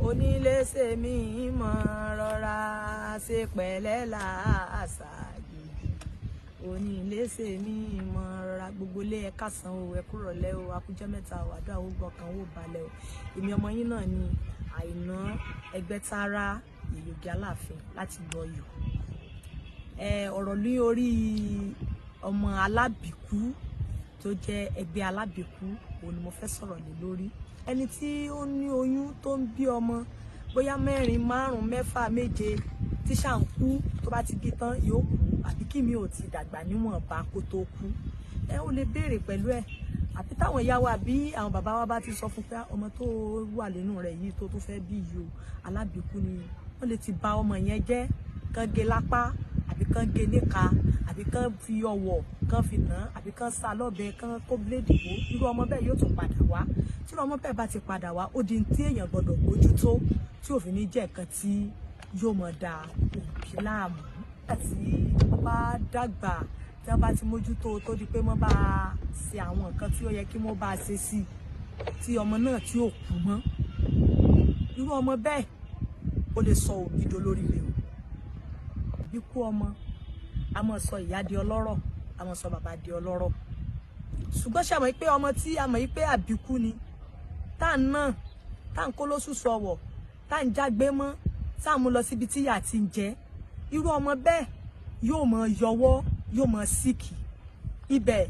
onílé ṣe mí mọ̀ rọra ṣe pẹ̀lẹ́ làásà gidi onílé ṣe mí mọ̀ rọra gbogbo ilé ẹ káàsán o ẹ kúrọ̀lẹ́ o akújẹ́ mẹ́ta o àdúrà ó gbọ̀kan ó balẹ̀ o èmi ọmọ yín náà ni Àìná Ẹgbẹ́tara Ìyògì Aláàfin láti Ọ̀yọ́. Ọ̀rọ̀ ní orí ọmọ alábìkú tó jẹ́ ẹgbẹ́ alábìkú òun ni mo fẹ́ sọ̀rọ̀ lé lórí. Ẹni tí ó ní oyún tó ń bí ọmọ bóyá 4, 5, 6, 7 tí ṣà ń kú tó bá ti bí tán yóò kú àbí kí mi ò ti dàgbà níwọ̀nba kó tó kú. Ó lè béèrè pẹ̀lú ẹ̀ àbí táwọn ìyá wa bí àwọn bàbá wa bá ti sọ fún pé ọmọ tó wà nínú rẹ̀ yìí tó fẹ́ bí yìí o alábìkú ni wọ́n lè ti bà ọmọ yẹn jẹ́ kán gé lápá àbí kán gé níka àbí kán fi ọwọ́ kán fi nà àbí kán sá lọ́bẹ kán kó bíléèdì wò irú ọmọ bẹ́ẹ̀ yóò tún padà wá tí irú ọmọ bẹ́ẹ̀ bá ti padà wá ó di tí èèyàn gbọ́dọ̀ mójútó tí òfin ní jẹ́ nǹkan tí yóò mọ̀ da òbí láàmú àti wọ́n bá dàgbà tí wọ́n bá ti mójútó tó di pé wọ́n bá ṣe àwọn nǹkan tí ó yẹ kí wọ́n bá ṣe sí tí ọmọ náà tí ò kú mọ́ irú ọmọ bẹ́ẹ̀ ó lè sọ òbí dolórí rẹ̀ o ikú ọmọ a máa sọ ìyá di ọlọ́rọ̀ a máa sọ bàbá di ọlọ́rọ̀ ṣùgbọ́n ṣàmọ̀ pé ọmọ tí a mọ̀ pé àbíkú ni tá ń ná tá ń kó lóṣù sọ̀wọ̀ tá ń jágbé mọ́ tá ń mú lọ síbi tí ìyà ti ń jẹ irú ọmọ bẹ́ẹ̀ yóò máa yọwọ́ yóò máa síkì ibẹ̀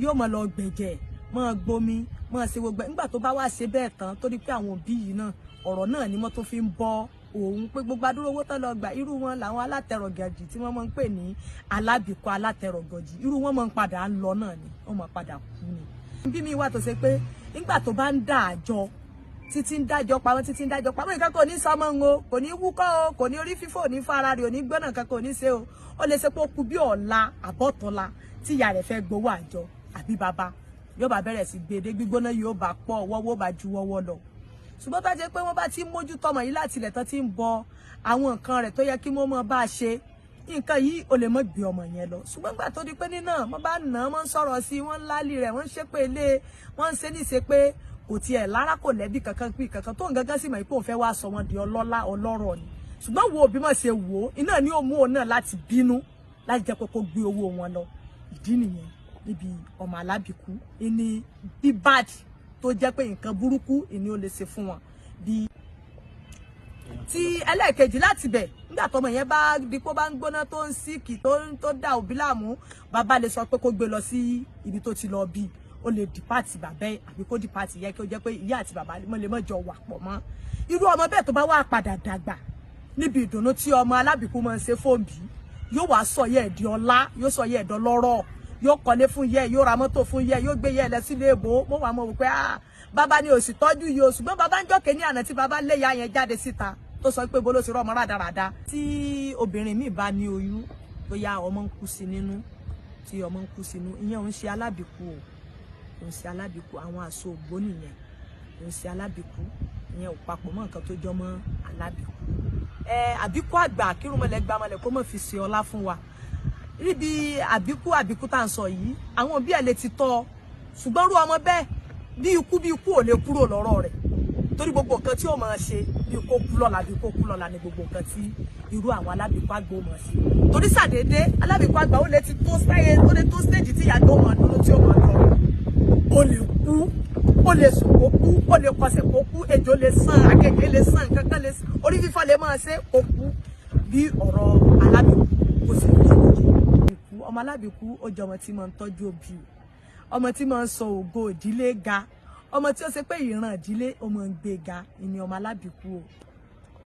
yóò máa lọ gbẹ̀jẹ̀ máa gbomi máa ṣe gbogbo nígbà tó bá wá ṣe bẹ́ẹ̀ tán torí pé àwọn òbí yìí náà ọ̀rọ̀ náà ni wọ́n tó fi ń bọ́ òun pé gbogbo adúró owó tán lọ gbà irú wọn làwọn alátẹrọgàjì tí wọ́n máa ń pè ní alábìkú alátẹrọgàjì irú wọn máa ń padà ń lọ náà ni wọ́n máa padà kú ni. bí mi wà tó ṣe pé nígbà tó bá ń dá àjọ títí ń dájọ́ pamọ́ títí ń dájọ́ pamọ́ nǹkan kò ní sọmọ ń o kò ní wúkọ́ o kò ní orí fífò ní fara rẹ̀ ò ní gbọ́nà nǹkan kò ní ṣe o ó lè ṣe pé ó kú bí ọ̀la àbọ̀tọ̀la tí ìyá rẹ̀ fẹ́ gbowó àjọ àbí bàbá yóò bá bẹ̀rẹ̀ sí gbèdé gbígbóná yóò bá pọ̀ wọ́wọ́ bá ju wọ́wọ́ lọ ṣùgbọ́n bá jẹ́ pé wọ́n bá ti mójútó ọmọ yìí láti ilẹ̀ tán ti ń bọ àwọn nǹkan rẹ̀ tó yẹ kí wọ́n mọ̀ bá a ṣe nǹkan yìí ò lè mọ̀ gbé ọmọ yẹn lọ ṣùgbọ́n gbà tó di pé nínà wọ́n bá nà wọ́n ń sọ̀rọ̀ sí wọ́n ń lálì rẹ̀ wọ́n ń ṣépè lé wọ́n ń ṣe ní ṣe pé kò tiẹ̀ lára kò lẹ́bí kankan pé kankan tó ń gangan sì mọ̀ pé òun fẹ́ wá sọ wọn di ọlọ́lá ọlọ́rọ̀ ni ṣùgbọ́n wo òbí mọ̀ ṣe wò ó iná ni ó mú òun náà láti bínú láti jẹ́ pé kó gbé owó wọn lọ ìdí nìyẹn níbi ọmọ alábìkú ìní bí bad tó jẹ́ pé nǹkan burúkú ìní ó lè ṣe fún wọn bí tí ẹlẹ́ẹ̀kejì láti bẹ̀ nígbà tọmọ yẹn bá di pé ó bá ń gbóná tó ń síkì tó dá òbí láàmú bàbá lè sọ pé kó gbé lọ sí ibi tó ti lọ bí ó lè dìpáàtì bàbá ẹ àbí kó dìpáàtì yẹ kí ó jẹ́ pé ìyá àti bàbá lè mọ̀ jọ wà pọ̀ mọ́ irú ọmọ bẹ́ẹ̀ tó bá wà padà dàgbà níbi ìdùnnú tí ọmọ alábìkú máa ń ṣe fóònù yóò wá sọ yẹ ẹ̀dí ọlá yóò sọ yẹ ẹ̀dọ́ lọ́rọ̀ yóò kọ́lé fún yẹ yóò ra mọ́tò fún yẹ yóò gbé yẹ lọ sílé èbó mo wà mọ̀ wípé bàbá ni òsì tọ́jú yìí o ṣùgbọ́n bàbá ń jọ́kẹ́ ní àná tí bàbá lé ya yẹn jáde síta tó sọ pé bó ló ti rọ́mọ rádaràda tí obìnrin míì bá ní oyún tó ya ọmọ ń kú sí nínú tí ọmọ ń kú sínú ìyẹn ò ń ṣe alábìkú o ò ń ṣe alábìkú àwọn àṣọ ògbó nìyẹn ò ń ṣe alábìkú ìyẹn ò papọ̀ mọ́ nǹkan tó jọ mọ́ alábìkú. Àbíkú àgbà kírùnmọ́lẹ̀ gbàmọ́lẹ̀ kó mọ̀ fi ṣe ọlá fún wa níbi àbíkú tá à ń sọ yìí àwọn òbí ẹ̀ lè ti tọ́ ṣùgbọ́n rú ọmọ bẹ́ẹ̀ bí ikú ò lè kúrò lọ́rọ̀ rẹ̀ torí gbogbo nǹkan tí ó máa ṣe bí kó kú lọ́la ni gbogbo nǹkan tí irú àwọn alábìkú àgbà ó máa ṣe torí sàdédé alábìkú àgbà ó lè ti tó sáyé ó lè tó stéèjì tí ìyàgbọ́ máa dúró tí ó máa lọ ó lè kú ó lè sùn kó kú ó lè kọsẹ̀ kó kú ejò lè sàn akẹ́kẹ́ lè sàn kankan lè sàn orí fífọ́ lè máa ṣe kó kú bí ọ̀rọ̀ alábìkú kò sì ní ìkú ọmọ alábìkú ó jẹ́ ọmọ tí máa ń tọ́jú òbí ọmọ tí máa ń sọ ògo ìdílé ga ọmọ tí ó ṣe pé ìran ìdílé ó máa ń gbé ga ìní ọmọ alábìkú o.